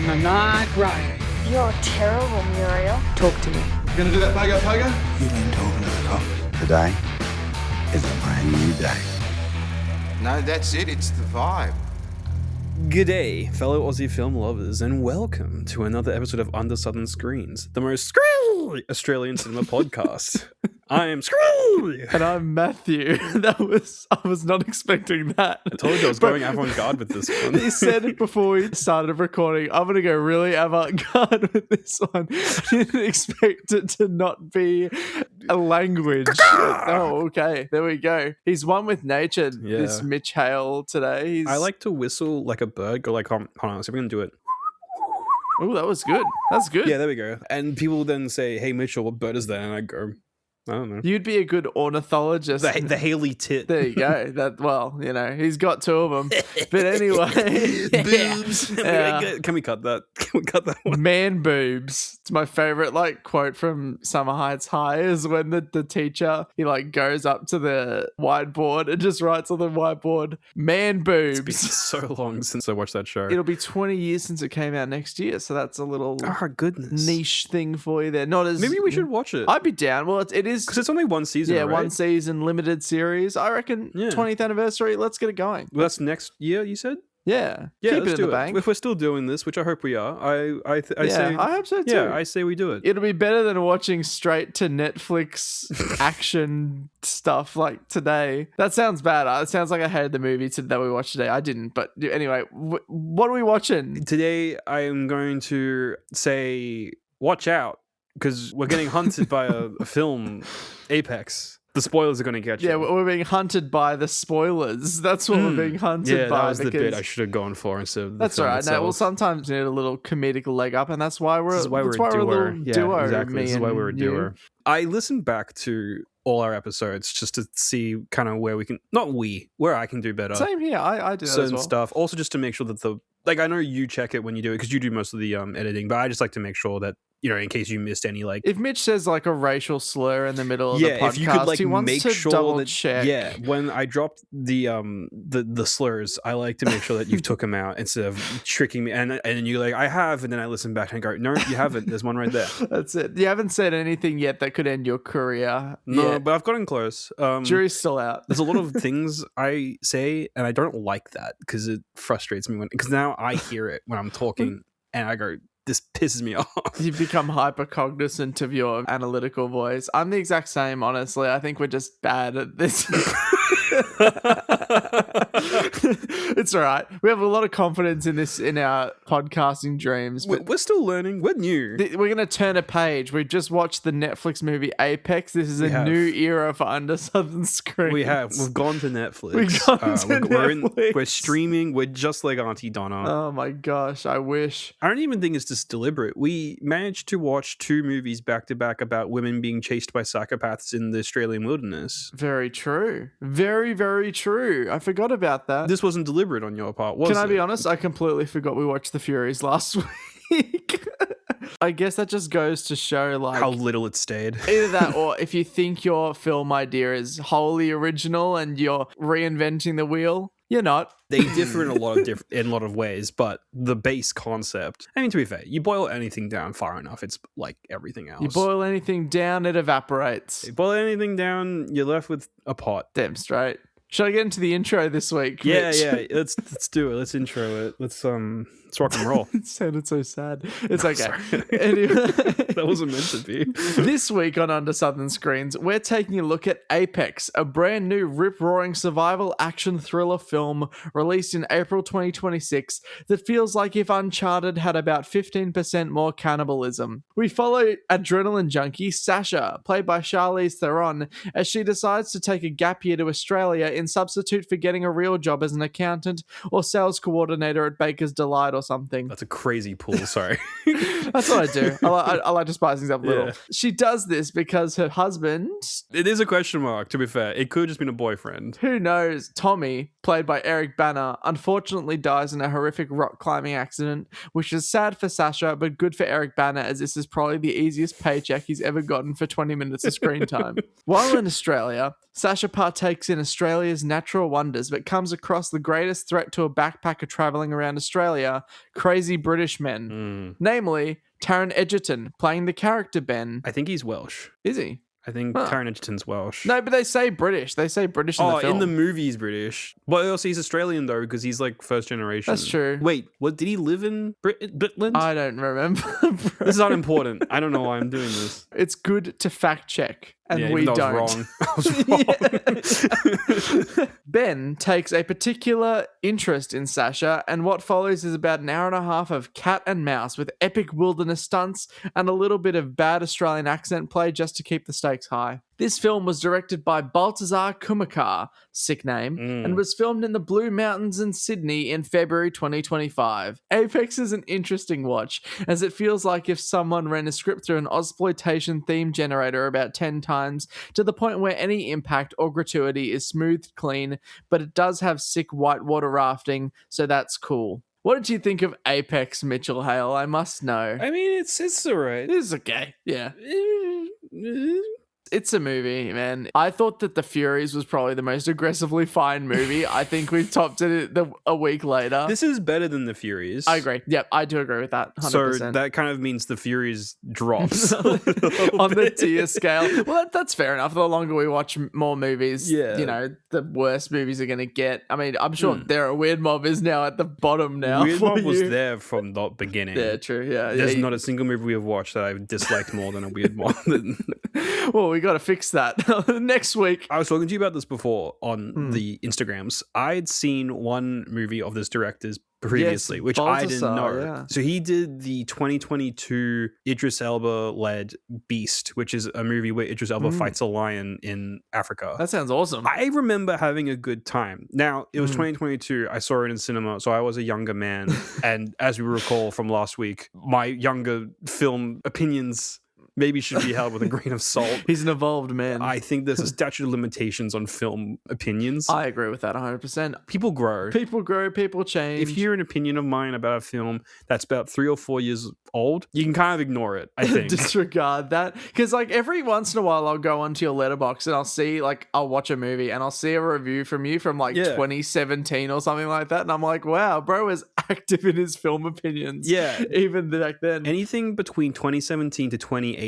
I'm not right. You're terrible, Muriel. Talk to me. You gonna do that pogo? You ain't talking to the cops. Today is a brand new day. No, that's it. It's the vibe. G'day, fellow Aussie film lovers, and welcome to another episode of Under Southern Screens, the most screwy Australian cinema podcast. I am screwy! And I'm Matthew. I was not expecting that. I told you I was going avant-garde with this one. He said it before we started recording. I'm going to go really avant-garde with this one. I didn't expect it to not be a language. Oh, okay. There we go. He's one with nature, this Mitch Hale today. I like to whistle like a bird, go like, hold on, so we're going to do it. Oh, that was good. That's good. Yeah, there we go. And people then say, hey, Mitchell, what bird is that? And I go, I don't know. You'd be a good ornithologist. The Haley tit. There you go. He's got two of them. But anyway. Boobs. Can we cut that? Can we cut that one? Man boobs. It's my favorite quote from Summer Heights High is when the teacher, he goes up to the whiteboard and just writes on the whiteboard, man boobs. It's been so long since I watched that show. It'll be 20 years since it came out next year. So that's a little goodness niche thing for you there. Not as maybe we should watch it. I'd be down. Well, it is because it's only one season. Yeah, right? one season, limited series. I reckon 20th anniversary. Let's get it going. Well, that's next year, you said? Yeah. Yeah, keep let's it in the bank. If we're still doing this, which I hope we are, I say I hope so too. Yeah, I say we do it. It'll be better than watching straight to Netflix action stuff like today. That sounds bad. It sounds like I hated the movie that we watched today. I didn't. But anyway, what are we watching? Today, I am going to say, watch out, because we're getting hunted by a film, Apex. The spoilers are going to get you. Yeah, we're being hunted by the spoilers. That's what we're being hunted by. Yeah, that was the bit I should have gone for instead of the That's film all right. itself. No, we'll sometimes need a little comedic leg up, and that's why we're a duo. duo. Exactly. This is why we're a duo. I listened back to all our episodes just to see kind of where we can, where I can do better. Same here. I do that certain as well. stuff. Also, just to make sure that I know you check it when you do it because you do most of the editing, but I just like to make sure that, in case you missed any, if Mitch says a racial slur in the middle of the podcast, if you could he wants make to sure double that check. when I dropped the slurs, I like to make sure that you've took them out instead of tricking me. And you're like, I have, and then I listen back and go, no, you haven't. There's one right there. That's it. You haven't said anything yet that could end your career. No, yet. but I've gotten close. Jury's still out. There's a lot of things I say, and I don't like that because it frustrates me because now I hear it when I'm talking, and I go, this pisses me off. You've become hyper cognizant of your analytical voice. I'm the exact same, honestly. I think we're just bad at this. It's all right. We have a lot of confidence in our podcasting dreams. But we're still learning. We're new. We're going to turn a page. We just watched the Netflix movie Apex. This is a new era for Under Southern Screens. We have. We've gone to Netflix. We're streaming. We're just like Auntie Donna. Oh my gosh. I wish. I don't even think it's just deliberate. We managed to watch 2 movies back to back about women being chased by psychopaths in the Australian wilderness. Very true. Very, very true. I forgot about that. This wasn't deliberate on your part, was it? Can I be honest? I completely forgot we watched The Furies last week. I guess that just goes to show how little it stayed. Either that, or if you think your film idea is wholly original and you're reinventing the wheel, you're not. They differ in a lot of ways, but the base concept. I mean, to be fair, you boil anything down far enough, it's like everything else. You boil anything down, it evaporates. You boil anything down, you're left with a pot. Damn straight. Should I get into the intro this week? Yeah, Mitch? yeah. Let's do it. Let's intro it. Let's rock and roll. It sounded so sad. It's okay. Anyway. That wasn't meant to be. This week on Under Southern Screens, we're taking a look at Apex, a brand new rip-roaring survival action thriller film released in April 2026 that feels like if Uncharted had about 15% more cannibalism. We follow adrenaline junkie Sasha, played by Charlize Theron, as she decides to take a gap year to Australia in substitute for getting a real job as an accountant or sales coordinator at Baker's Delight or something. That's a crazy pool, sorry. That's what I do. I like to spice things up a little. Yeah. She does this because her husband... It is a question mark, to be fair. It could have just been a boyfriend. Who knows? Tommy, played by Eric Bana, unfortunately dies in a horrific rock climbing accident, which is sad for Sasha, but good for Eric Bana, as this is probably the easiest paycheck he's ever gotten for 20 minutes of screen time. While in Australia, Sasha partakes in Australia's natural wonders, but comes across the greatest threat to a backpacker travelling around Australia, crazy British men. Namely, Taron Egerton, playing the character Ben. I think he's Welsh. Is he? I think Taron Egerton's Welsh. No, but they say British. They say British in the film. In the movie he's British. Well, also he's Australian though, because he's like first generation. That's true. Wait, what did he live in Britland? I don't remember. This is unimportant. I don't know why I'm doing this. It's good to fact check. And Yeah, we even though don't. I was wrong. Ben takes a particular interest in Sasha, and what follows is about an hour and a half of cat and mouse with epic wilderness stunts and a little bit of bad Australian accent play just to keep the stakes high. This film was directed by Baltazar Kumakar, sick name, and was filmed in the Blue Mountains in Sydney in February 2025. Apex is an interesting watch, as it feels like if someone ran a script through an Ozploitation theme generator about 10 times, to the point where any impact or gratuity is smoothed clean, but it does have sick whitewater rafting, so that's cool. What did you think of Apex, Mitchell Hale? I must know. I mean, it's alright. It's okay, yeah. It's a movie, man. I thought that The Furies was probably the most aggressively fine movie. I think we've topped it a week later. This is better than The Furies. I agree. Yep, I do agree with that. 100%. So that kind of means The Furies drops on the tier scale. Well, that's fair enough. The longer we watch more movies, the worse movies are going to get. I mean, I'm sure there are Weird Mob is now at the bottom now. Weird Mob was there from the beginning. Yeah, true. Yeah, There's not a single movie we have watched that I've disliked more than a Weird Mob. Well, we got to fix that next week. I was talking to you about this before on the Instagrams. I'd seen one movie of this director's previously, which I didn't know. Yeah. So he did the 2022 Idris Elba-led Beast, which is a movie where Idris Elba fights a lion in Africa. That sounds awesome. I remember having a good time. Now, it was 2022. I saw it in cinema, so I was a younger man. And as we recall from last week, my younger film opinions maybe should be held with a grain of salt. He's an evolved man. I think there's a statute of limitations on film opinions. I agree with that 100%. People grow. People change. If you hear an opinion of mine about a film that's about 3 or 4 years old, you can kind of ignore it, I think. Disregard that. Because like every once in a while I'll go onto your Letterboxd and I'll see I'll watch a movie and I'll see a review from you from 2017 or something like that. And I'm like, wow, bro is active in his film opinions. Yeah. Even back then. Anything between 2017 to 2018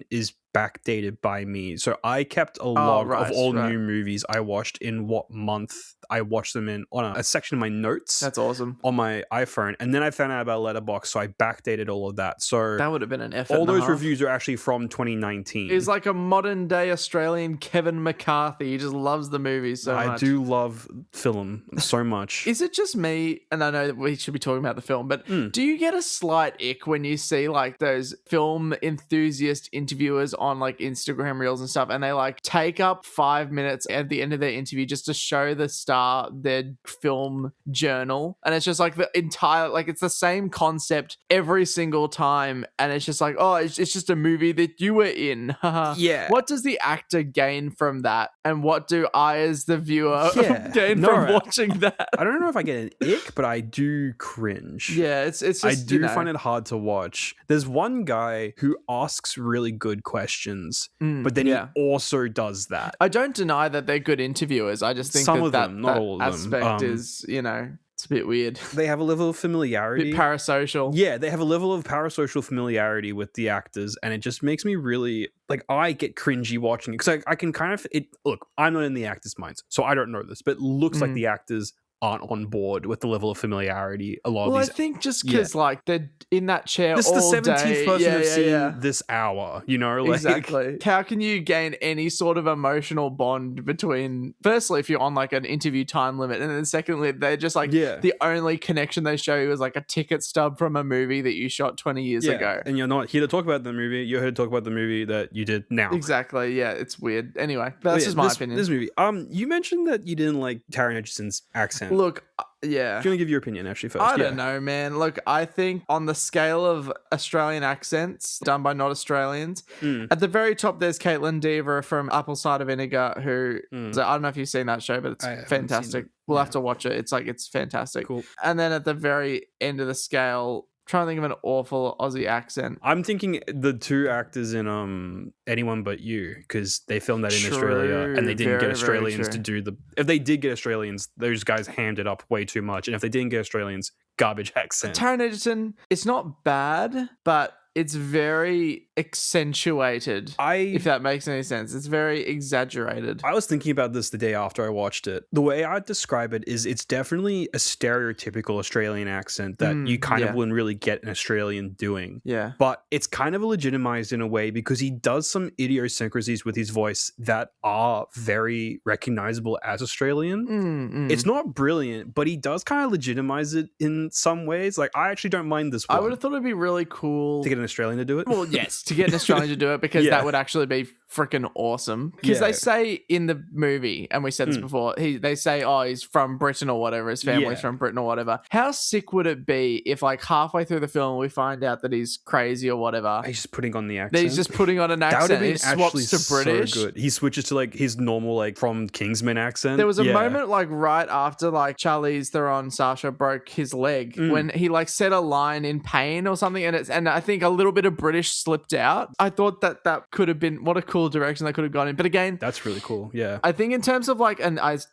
is backdated by me. So I kept a log of all new movies I watched in what month I watched them in on a section of my notes. That's awesome. On my iPhone. And then I found out about Letterboxd, so I backdated all of that. So that would have been an effort. All those reviews are actually from 2019. He's like a modern day Australian Kevin McCarthy. He just loves the movies so much. I do love film so much. Is it just me? And I know that we should be talking about the film, but do you get a slight ick when you see like those film enthusiast interviewers on like Instagram reels and stuff, and they like take up 5 minutes at the end of their interview just to show the star their film journal, and it's just like the entire it's the same concept every single time, and it's just like, oh, it's just a movie that you were in. Yeah. What does the actor gain from that, and what do I as the viewer gain from watching that? I don't know if I get an ick, but I do cringe. Yeah, it's just, I do find it hard to watch. There's one guy who asks really good questions, but then he also does that. I don't deny that they're good interviewers. I just think Some of that them, not all of them. aspect is, it's a bit weird. They have a level of familiarity. Bit parasocial. Yeah, they have a level of parasocial familiarity with the actors, and it just makes me really I get cringy watching it because I can kind of look. I'm not in the actors' minds, so I don't know this, but it looks like the actors aren't on board with the level of familiarity a lot of these. I think just because they're in that chair this all day. This is the 17th person I've seen this hour, Exactly. How can you gain any sort of emotional bond between, firstly, if you're on an interview time limit, and then secondly, they're just the only connection they show you is a ticket stub from a movie that you shot 20 years ago. And you're not here to talk about the movie, you're here to talk about the movie that you did now. Exactly, yeah, it's weird. Anyway, that's just my opinion. This movie. You mentioned that you didn't like Taron Egerton's accent. Look, yeah. Do you want to give your opinion actually first? I don't know, man. Look, I think on the scale of Australian accents done by not Australians, at the very top there's Caitlin Dever from Apple Cider Vinegar, who I don't know if you've seen that show, but it's fantastic. We'll have to watch it. It's fantastic. Cool. And then at the very end of the scale, trying to think of an awful Aussie accent. I'm thinking the two actors in Anyone But You, because they filmed that in Australia and they didn't get Very, very Australians to true. do the. If they did get Australians, those guys hammed it up way too much, and if they didn't get Australians, garbage accent. Taron Egerton, it's not bad, but it's very accentuated. If that makes any sense. It's very exaggerated. I was thinking about this the day after I watched it. The way I'd describe it is it's definitely a stereotypical Australian accent that you kind of wouldn't really get an Australian doing. Yeah. But it's kind of legitimized in a way because he does some idiosyncrasies with his voice that are very recognizable as Australian. It's not brilliant, but he does kind of legitimize it in some ways. Like, I actually don't mind this one. I would have thought it'd be really cool to get an Australian to do it. Well, yes, to get an Australian to do it, because that would actually be freaking awesome. Because they say in the movie, and we said this before, they say, oh, he's from Britain or whatever, his family's from Britain or whatever. How sick would it be if, like, halfway through the film we find out that he's crazy or whatever? He's just putting on the accent. That he's just putting on an accent. That would He swaps to British. So good. He switches to like his normal, like, from Kingsman accent. There was a moment, like, right after, like, Charlize Theron, Sasha broke his leg when he, like, said a line in pain or something, and I think a little bit of British slipped out. I thought that could have been, what a cool direction they could have gone in. But again, that's really cool. Yeah. I think in terms of, like,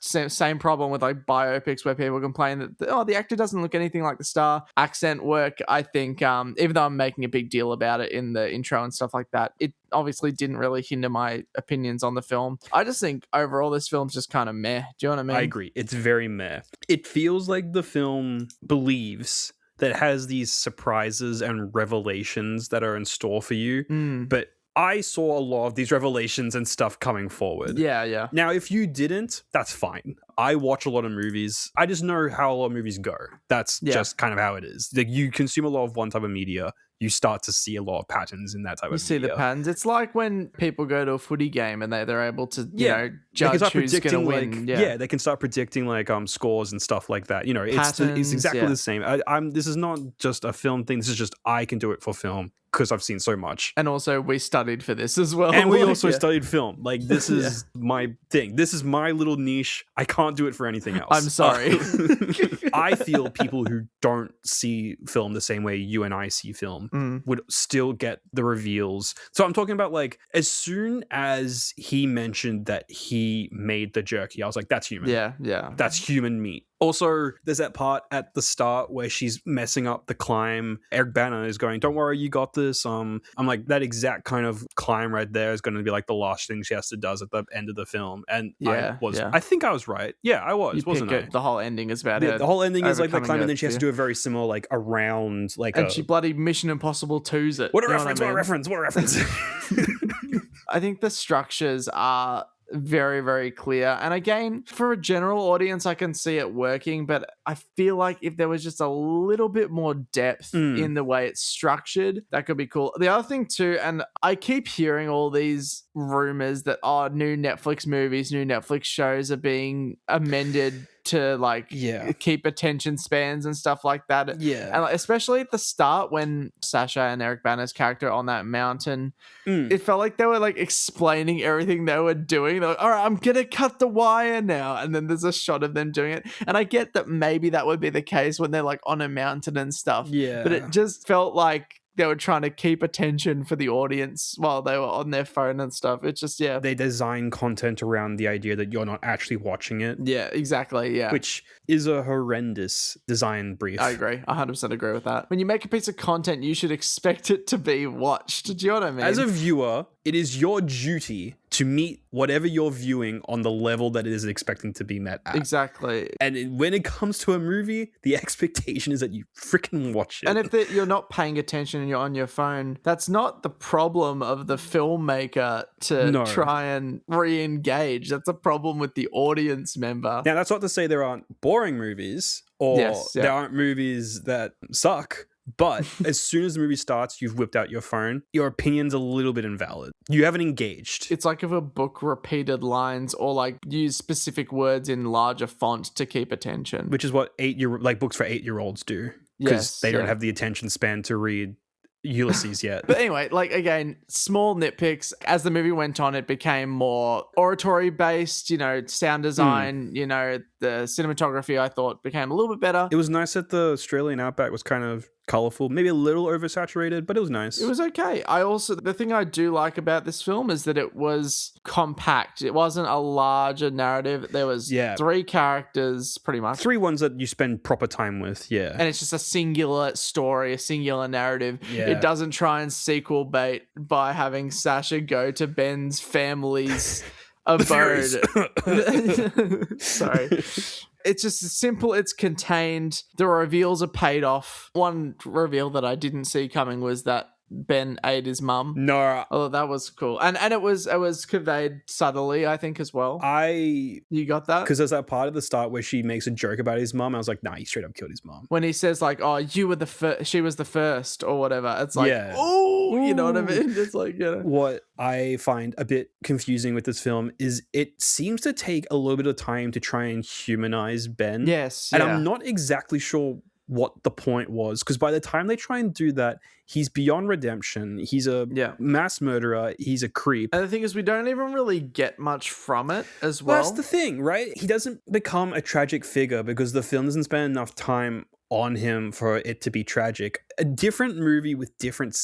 same problem with, like, biopics where people complain that, the actor doesn't look anything like the star. Accent work, I think, even though I'm making a big deal about it in the intro and stuff like that, it obviously didn't really hinder my opinions on the film. I just think overall this film's just kind of meh. Do you know what I mean? I agree. It's very meh. It feels like the film believes that it has these surprises and revelations that are in store for you, but I saw a lot of these revelations and stuff coming forward. Yeah. Now, if you didn't, that's fine. I watch a lot of movies. I just know how a lot of movies go. That's just kind of how it is. Like, you consume a lot of one type of media, you start to see a lot of patterns in that type of media. You see the patterns. It's like when people go to a footy game and they're able to, judge who's going to win. Like, they can start predicting like scores and stuff like that. You know, it's exactly the same. This is not just a film thing. This is just, I can do it for film because I've seen so much. And also we studied for this as well. And we also studied film. Like, this is my thing. This is my little niche. I can't do it for anything else. I'm sorry. I feel people who don't see film the same way you and I see film would still get the reveals. So I'm talking about, like, as soon as he mentioned that he made the jerky, I was like, that's human. Yeah. That's human meat. Also, there's that part at the start where she's messing up the climb. Eric Bana is going, don't worry, you got this. I'm like, that exact kind of climb right there is going to be like the last thing she has to do at the end of the film. And I think I was right. Yeah, I was, wasn't I? The whole ending is about it. The whole ending is like the climb, and then she has to do a very similar, like, around, like, and she bloody Mission Impossible 2's it. What a reference, what a reference. I think the structures are very, very clear. And again, for a general audience, I can see it working, but I feel like if there was just a little bit more depth in the way it's structured, that could be cool. The other thing too, and I keep hearing all these rumors that new Netflix movies, new Netflix shows are being amended to, like, keep attention spans and stuff like that. And, like, especially at the start when Sasha and Eric Bana's character on that mountain, it felt like they were, like, explaining everything they were doing. They're like, all right, I'm gonna cut the wire now, and then there's a shot of them doing it. And I get that maybe that would be the case when they're, like, on a mountain and stuff, but it just felt like they were trying to keep attention for the audience while they were on their phone and stuff. It's just, they design content around the idea that you're not actually watching it. Yeah, exactly. Yeah. Which is a horrendous design brief. I agree. 100% agree with that. When you make a piece of content, you should expect it to be watched. Do you know what I mean? As a viewer, it is your duty to meet whatever you're viewing on the level that it is expecting to be met at. Exactly. And when it comes to a movie, the expectation is that you freaking watch it. And if you're not paying attention and you're on your phone, that's not the problem of the filmmaker to try and re-engage. That's a problem with the audience member. Now, that's not to say there aren't boring movies or there aren't movies that suck. But as soon as the movie starts, you've whipped out your phone, your opinion's a little bit invalid. You haven't engaged. It's like if a book repeated lines or, like, use specific words in larger font to keep attention. Which is what books for 8-year-olds do. Because they don't have the attention span to read Ulysses yet. But anyway, like, again, small nitpicks. As the movie went on, it became more oratory based, sound design, the cinematography, I thought, became a little bit better. It was nice that the Australian outback was kind of colorful, maybe a little oversaturated, but it was nice. It was okay. The thing I do like about this film is that it was compact. It wasn't a larger narrative. There was 3 characters, pretty much. 3 ones that you spend proper time with, yeah. And it's just a singular story, a singular narrative. Yeah. It doesn't try and sequel bait by having Sasha go to Ben's family's abode. Sorry. It's just simple, it's contained. The reveals are paid off. One reveal that I didn't see coming was that Ben ate his mum. No. Oh, that was cool. And it was conveyed subtly, I think, as well. You got that? Because there's that part at the start where she makes a joke about his mum. I was like, nah, he straight up killed his mum. When he says like, oh, you were the first, she was the first or whatever. It's like, oh, you know what I mean? It's like, you know. What I find a bit confusing with this film is it seems to take a little bit of time to try and humanize Ben. Yes. And I'm not exactly sure what the point was, because by the time they try and do that, he's beyond redemption. He's a mass murderer. He's a creep. And the thing is, we don't even really get much from it as well. That's the thing, right? He doesn't become a tragic figure because the film doesn't spend enough time on him for it to be tragic. A different movie with different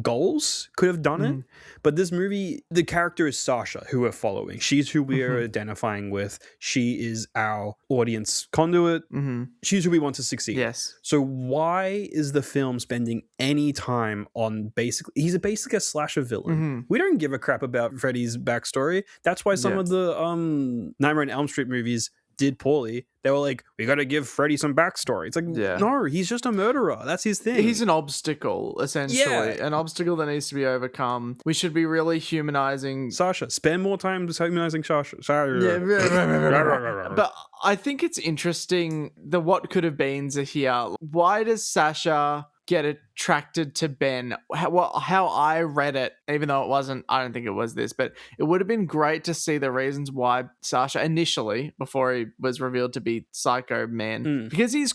goals could have done it, but this movie, the character is Sasha, who we're following. She's who we are identifying with. She is our audience conduit. She's who we want to succeed. Yes. So why is the film spending any time on he's basically a slasher villain. We don't give a crap about Freddy's backstory. That's why some of the Nightmare on Elm Street movies did poorly. They were like, we got to give Freddy some backstory. It's like, no, he's just a murderer. That's his thing. He's an obstacle, essentially. An obstacle that needs to be overcome. We should be really humanizing Sasha. Spend more time humanizing Sasha. But I think it's interesting the what could have beens are here. Why does Sasha get attracted to Ben? How I read it, even though it wasn't, I don't think it was this, but it would have been great to see the reasons why Sasha initially, before he was revealed to be Psycho Man, because he's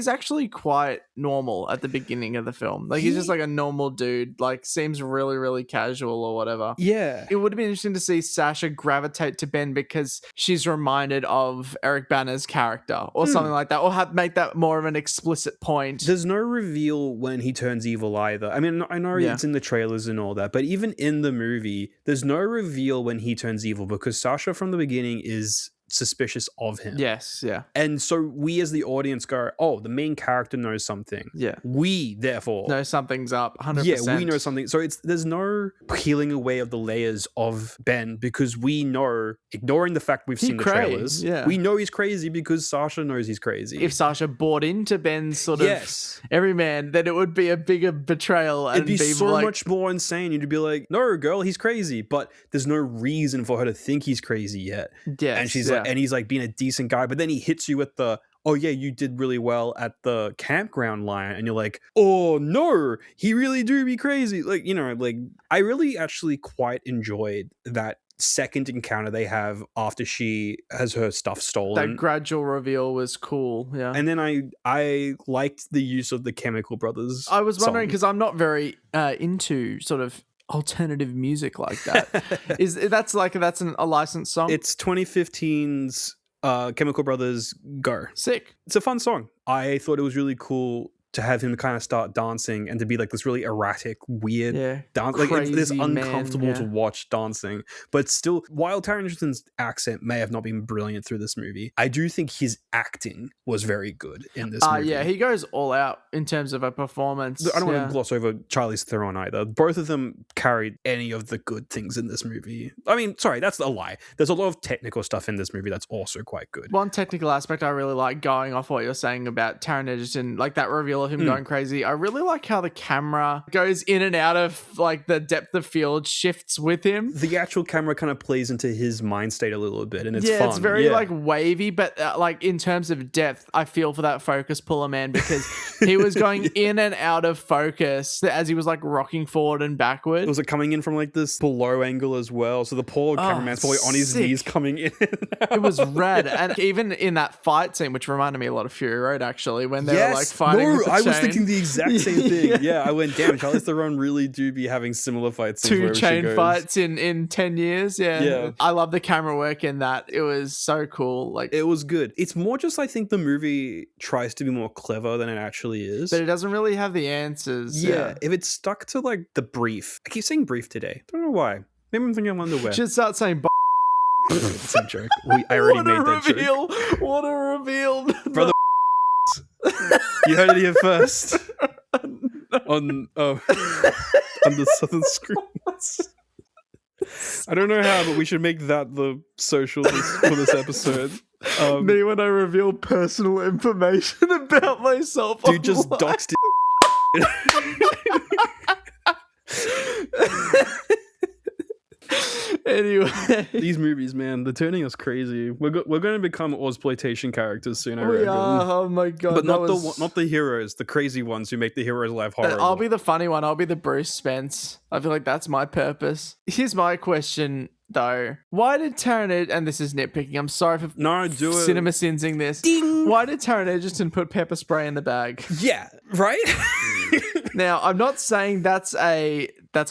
actually quite normal at the beginning of the film. Like he's just like a normal dude, like seems really, really casual or whatever. Yeah. It would have been interesting to see Sasha gravitate to Ben because she's reminded of Eric Bana's character or something like that, or make that more of an explicit point. There's no reveal when he turns evil either. I mean, I know it's in the trailers and all that, but even in the movie, there's no reveal when he turns evil because Sasha from the beginning is suspicious of him. Yes, yeah. And so we as the audience go, oh, the main character knows something. Yeah. We, therefore... know something's up, 100%. Yeah, we know something. So there's no peeling away of the layers of Ben because we know, ignoring the fact we've seen the trailers, we know he's crazy because Sasha knows he's crazy. If Sasha bought into Ben's sort of everyman, then it would be a bigger betrayal. And it'd be so much more insane. You'd be like, no, girl, he's crazy. But there's no reason for her to think he's crazy yet. Yes, and she's and he's like being a decent guy, but then he hits you with the, oh yeah, you did really well at the campground line, and you're like, oh no, he really do be crazy. Like, you know, like I really actually quite enjoyed that second encounter they have after she has her stuff stolen. That gradual reveal was cool. Yeah. And then I liked the use of the Chemical Brothers. I was wondering because I'm not very into sort of alternative music like that. That's a licensed song? It's 2015's Chemical Brothers Go. Sick. It's a fun song. I thought it was really cool to have him kind of start dancing and to be like this really erratic, weird dance. Like it's this uncomfortable to watch dancing. But still, while Taron Egerton's accent may have not been brilliant through this movie, I do think his acting was very good in this movie. Yeah, he goes all out in terms of a performance. I don't want to gloss over Charlize Theron either. Both of them carried any of the good things in this movie. I mean, sorry, that's a lie. There's a lot of technical stuff in this movie that's also quite good. One technical aspect I really like, going off what you're saying about Taron Egerton, like that reveal of him going crazy. I really like how the camera goes in and out of like the depth of field, shifts with him. The actual camera kind of plays into his mind state a little bit, and it's fun. It's very like wavy, but like in terms of depth, I feel for that focus puller man because he was going in and out of focus as he was like rocking forward and backward. It was like coming in from like this below angle as well, so the poor cameraman's probably on his knees coming in. It was rad, and even in that fight scene, which reminded me a lot of Fury Road actually, when they were like fighting with the I chain. was thinking the exact same thing. Yeah, I went, damn, Charlize Theron really do be having similar fights. Two chain fights in 10 years. Yeah. I love the camera work in that. It was so cool. Like, it was good. It's more just, I think the movie tries to be more clever than it actually really is. But it doesn't really have the answers. Yeah, if it's stuck to like the brief. I keep saying brief today. Don't know why. Maybe I'm thinking of underwear. Should start saying It's a joke. I already made that reveal. joke. What a reveal. Brother, you heard it here first. on the Southern Screens. I don't know how, but we should make that the social for this episode. Me when I reveal personal information about myself. Dude just online. doxed it. Anyway, These movies, man, they're turning us crazy. We're going to become exploitation characters soon, I reckon. we are. Oh my god! But that not the heroes, the crazy ones who make the heroes' life horrible. I'll be the funny one. I'll be the Bruce Spence. I feel like that's my purpose. Here's my question, though. Why did Taron and this is nitpicking. I'm sorry for do it. cinema sinsing this. Ding. Why did Taron Egerton put pepper spray in the bag? Yeah, right? Now, I'm not saying that's a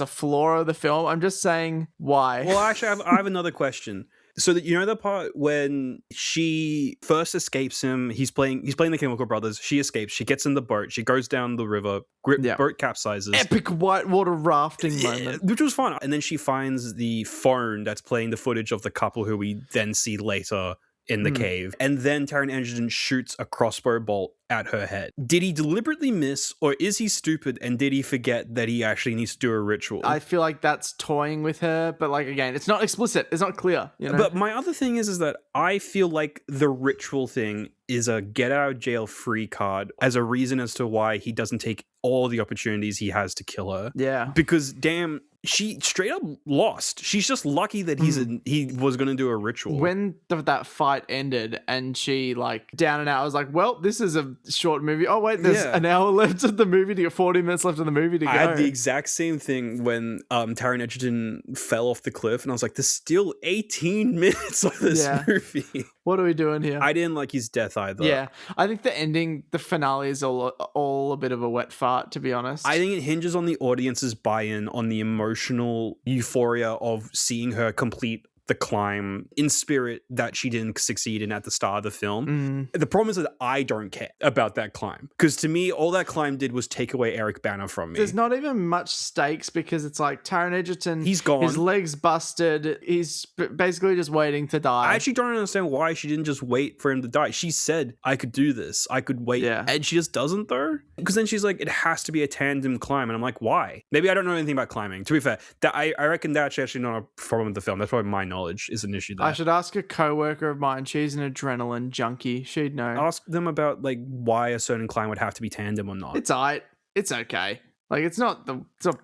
flaw of the film. I'm just saying why. Well, actually, I have another question. So that you know the part when she first escapes him, he's playing the Chemical Brothers. She escapes. She gets in the boat. She goes down the river. Boat capsizes. Epic whitewater rafting moment, which was fun. And then she finds the phone that's playing the footage of the couple who we then see later in the cave. And then Taron Egerton shoots a crossbow bolt at her head. Did he deliberately miss, or is he stupid and did he forget that he actually needs to do a ritual? I feel like that's toying with her, but like again, it's not explicit. It's not clear. You know? But my other thing is that I feel like the ritual thing is a get out of jail free card as a reason as to why he doesn't take all the opportunities he has to kill her. Yeah. Because damn, she straight up lost. She's just lucky that he was going to do a ritual. When that fight ended and she like down and out, I was like, well, this is a short movie. Oh wait, there's an hour left of the movie to get 40 minutes left of the movie to go. I had the exact same thing when Taron Egerton fell off the cliff and I was like, there's still 18 minutes of this movie. What are we doing here? I didn't like his death either. Yeah, I think the ending, the finale is all a bit of a wet fart, to be honest. I think it hinges on the audience's buy-in, on the emotional euphoria of seeing her complete the climb in spirit that she didn't succeed in at the start of the film. The problem is that I don't care about that climb, because to me all that climb did was take away Eric Bana from me. There's not even much stakes because it's like Taron Egerton, he's gone, his legs busted, he's basically just waiting to die. I actually don't understand why she didn't just wait for him to die. She said, I could do this, I could wait, and she just doesn't though, because then she's like, it has to be a tandem climb, and I'm like, why? Maybe I don't know anything about climbing. To be fair, that I reckon that's actually not a problem with the film. That's probably my knowledge is an issue there. I should ask a co-worker of mine. She's an adrenaline junkie. She'd know. Ask them about like why a certain climb would have to be tandem or not. It's alright. It's okay. Like it's not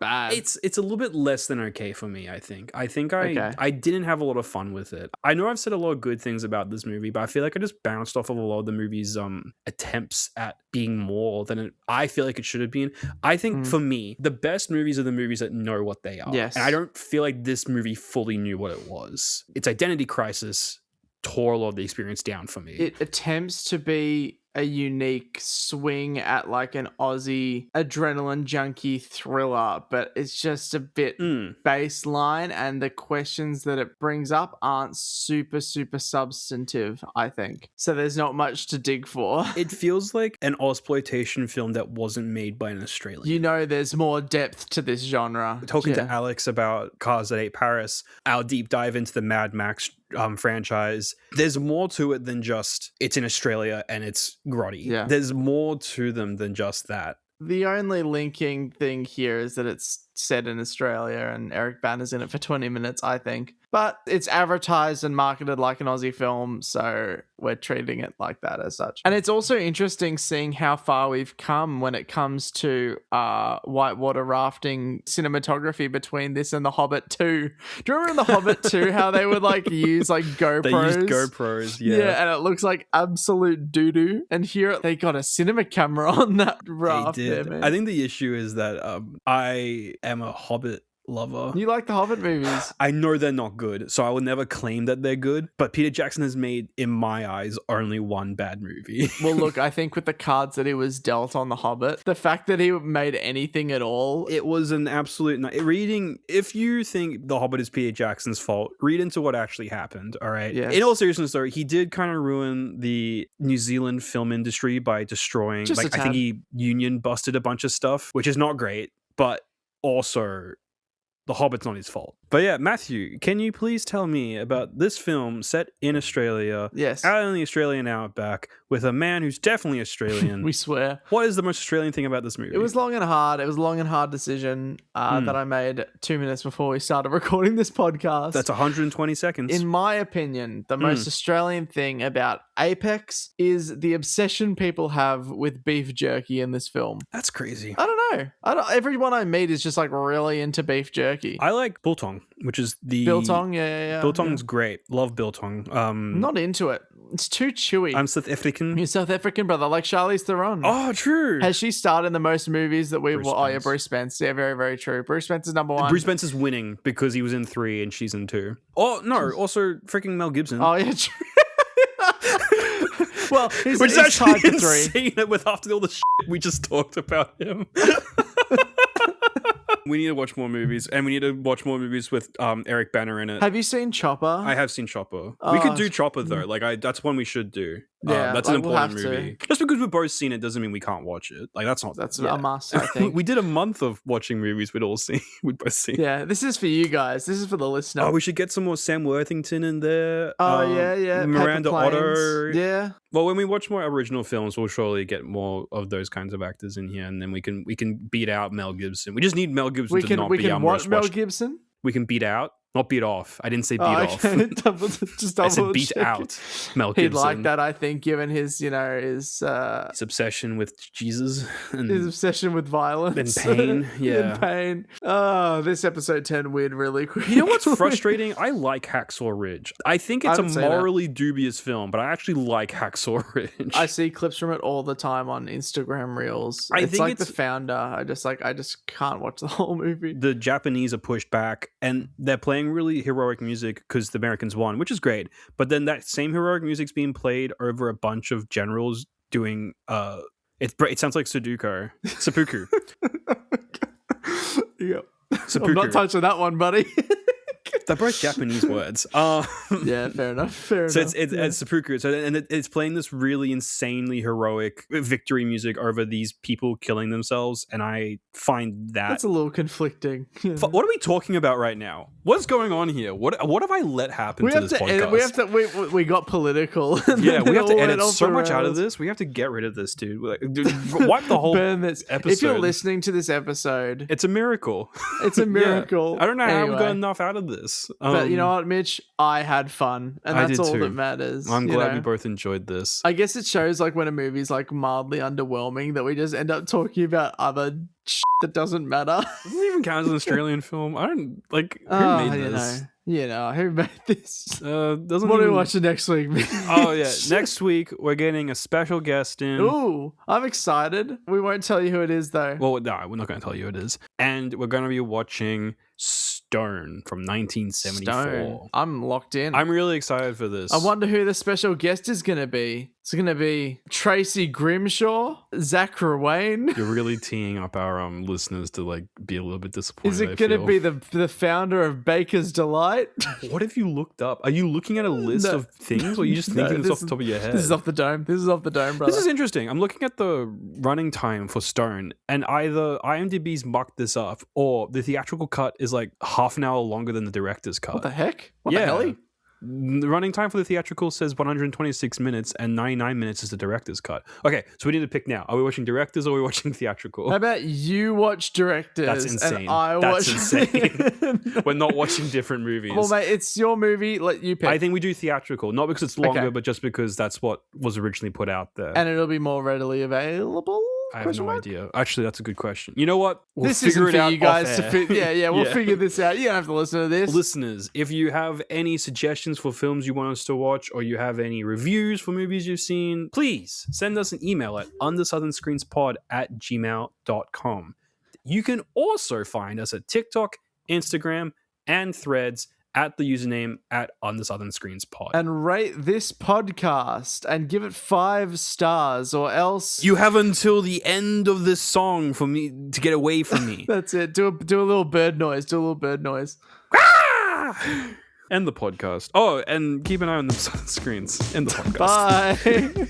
bad. It's a little bit less than okay for me, I think. I didn't have a lot of fun with it. I know I've said a lot of good things about this movie, but I feel like I just bounced off of a lot of the movie's attempts at being more than I feel like it should have been. I think for me, the best movies are the movies that know what they are. Yes. And I don't feel like this movie fully knew what it was. Its identity crisis tore a lot of the experience down for me. It attempts to be a unique swing at like an Aussie adrenaline junkie thriller, but it's just a bit baseline, and the questions that it brings up aren't super substantive, I think. So there's not much to dig for. It feels like an exploitation film that wasn't made by an Australian. You know, there's more depth to this genre. Talking to Alex about Cars That Ate Paris, our deep dive into the Mad Max franchise, there's more to it than just it's in Australia and it's grotty. Yeah. There's more to them than just that. The only linking thing here is that it's set in Australia and Eric Bana's in it for 20 minutes, I think. But it's advertised and marketed like an Aussie film, so we're treating it like that as such. And it's also interesting seeing how far we've come when it comes to whitewater rafting cinematography between this and The Hobbit 2. Do you remember in The Hobbit 2 how they would like use like GoPros? They used GoPros, yeah. Yeah, and it looks like absolute doo-doo. And here they got a cinema camera on that raft there, man. I think the issue is that I am a Hobbit lover. You like the Hobbit movies? I know they're not good, so I will never claim that they're good. But Peter Jackson has made, in my eyes, only one bad movie. Well, look, I think with the cards that he was dealt on The Hobbit, the fact that he made anything at all, it was an absolute reading. If you think The Hobbit is Peter Jackson's fault, read into what actually happened. All right. Yes. In all seriousness, though, he did kind of ruin the New Zealand film industry by destroying. Just a I think tad. he union busted a bunch of stuff, which is not great, but also The Hobbit's not his fault. But yeah, Matthew, can you please tell me about this film set in Australia? Yes. Out in the Australian outback with a man who's definitely Australian. we swear. What is the most Australian thing about this movie? It was long and hard. It was a long and hard decision that I made 2 minutes before we started recording this podcast. That's 120 seconds. In my opinion, the most Australian thing about Apex is the obsession people have with beef jerky in this film. That's crazy. I don't know. Everyone I meet is just like really into beef jerky. I like biltong, which is the Biltong, yeah. Biltong's great. Love biltong. Not into it. It's too chewy. I'm South African. You're South African, brother, like Charlize Theron. Oh, true. Has she starred in the most movies that we've... Bruce Oh, yeah, Spence. Bruce Spence. Yeah, very, very true. Bruce Spence is number one. Bruce Spence is winning because he was in 3 and she's in 2. Oh, no. Also, freaking Mel Gibson. Oh, yeah, true. Well, he's Which is tied actually for 3. insane that with after all the shit we just talked about him. We need to watch more movies, and we need to watch more movies with Eric Banner in it. Have you seen Chopper? I have seen Chopper. We could do Chopper though. Like that's one we should do. Yeah, that's an like, we'll important have to. movie. Just because we've both seen it doesn't mean we can't watch it. Like that's a must, I think. We did a month of watching movies we'd all seen. We'd both seen. Yeah, this is for you guys. This is for the listener. Oh, we should get some more Sam Worthington in there. Oh, yeah. Miranda Paper Planes. Otto. Yeah. Well, when we watch more original films, we'll surely get more of those kinds of actors in here, and then we can beat out Mel Gibson. We just need Mel Gibson We to can not be our watch most Mel watched. Gibson. We can beat out, not beat off. I didn't say beat Oh, off. okay. I said beat out Mel Gibson. He'd like that, I think, given his, his obsession with Jesus and his obsession with violence and pain. Yeah. and pain. Oh, this episode 10 weird really quick. You know what's frustrating? I like Hacksaw Ridge. I think it's a haven't seen it. morally dubious film, but I actually like Hacksaw Ridge. I see clips from it all the time on Instagram Reels. I It's think like it's- The Founder. I just can't watch the whole movie. The Japanese are pushed back and they're playing really heroic music because the Americans won, which is great. But then that same heroic music's being played over a bunch of generals doing it sounds like seppuku. Yeah. Seppuku. I'm not touching that one, buddy. They're both Japanese words. Yeah, fair enough. Fair So enough. it's seppuku. So it's playing this really insanely heroic victory music over these people killing themselves, and I find that That's a little conflicting. What are we talking about right now? What's going on here? What have I let happen We to have this to podcast? edit, we got political. Yeah, we have to It all edit went off so the much out of rails. this. We have to get rid of this, dude. Wipe the whole Burn this episode. If you're listening to this episode, It's a miracle. it's a miracle. I don't know how we got Anyway. enough out of this. But you know what, Mitch? I had fun, and I that's did all too. that matters. I'm you glad know? we both enjoyed this. I guess it shows like when a movie's like mildly underwhelming that we just end up talking about other shit that doesn't matter. Doesn't it even count as an Australian film. I don't like who Oh, made you this. who made this? Doesn't What are we even- watching next week? Mitch? Oh yeah, next week we're getting a special guest in. Ooh, I'm excited. We won't tell you who it is though. Well, no, we're not going to tell you who it is. And we're going to be watching Stone from 1974. Stone. I'm locked in. I'm really excited for this. I wonder who the special guest is going to be. It's going to be Tracy Grimshaw, Zach Ruane. You're really teeing up our listeners to like be a little bit disappointed. Is it going to be the founder of Baker's Delight? What have you looked up? Are you looking at a list No. of things, or are you just No, thinking this this off the is- top of your head? This is off the dome. This is off the dome, brother. This is interesting. I'm looking at the running time for Stone, and either IMDb's mucked this up, or the theatrical cut is like half an hour longer than the director's cut. What the heck? What the hell? The running time for the theatrical says 126 minutes, and 99 minutes is the director's cut. Okay, so we need to pick now. Are we watching directors or are we watching theatrical? How about you watch directors? That's insane. And I That's watch... insane. We're not watching different movies. Well, mate, it's your movie. Let you pick. I think we do theatrical, not because it's longer, Okay. but just because that's what was originally put out there. and it'll be more readily available. I have Question no mark? idea. Actually, that's a good question. You know what? We'll This figure isn't it for out you guys to off fit. air. Yeah, we'll Yeah. figure this out. You don't have to listen to this. Listeners, if you have any suggestions for films you want us to watch, or you have any reviews for movies you've seen, please send us an email at undersouthernscreenspod@gmail.com. You can also find us at TikTok, Instagram, and Threads at the username at @UnderSouthernScreensPod. And rate this podcast and give it 5 stars, or else You have until the end of this song for me to get away from me. that's it. Do a little bird noise. Do a little bird noise. End the podcast. Oh, and keep an eye on the Southern Screens. End the podcast. Bye.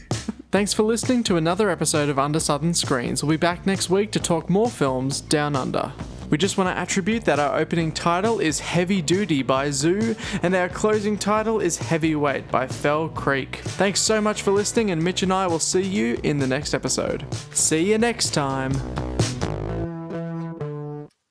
Thanks for listening to another episode of Under Southern Screens. We'll be back next week to talk more films down under. We just want to attribute that our opening title is Heavy Duty by Zoo, and our closing title is Heavyweight by Fell Creek. Thanks so much for listening, and Mitch and I will see you in the next episode. See you next time.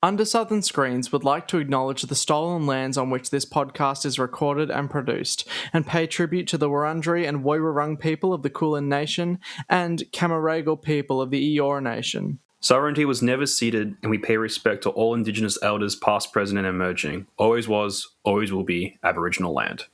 Under Southern Screens would like to acknowledge the stolen lands on which this podcast is recorded and produced, and pay tribute to the Wurundjeri and Woiwurrung people of the Kulin Nation and Camaragal people of the Eora Nation. Sovereignty was never ceded, and we pay respect to all Indigenous elders past, present, and emerging. Always was, always will be Aboriginal land.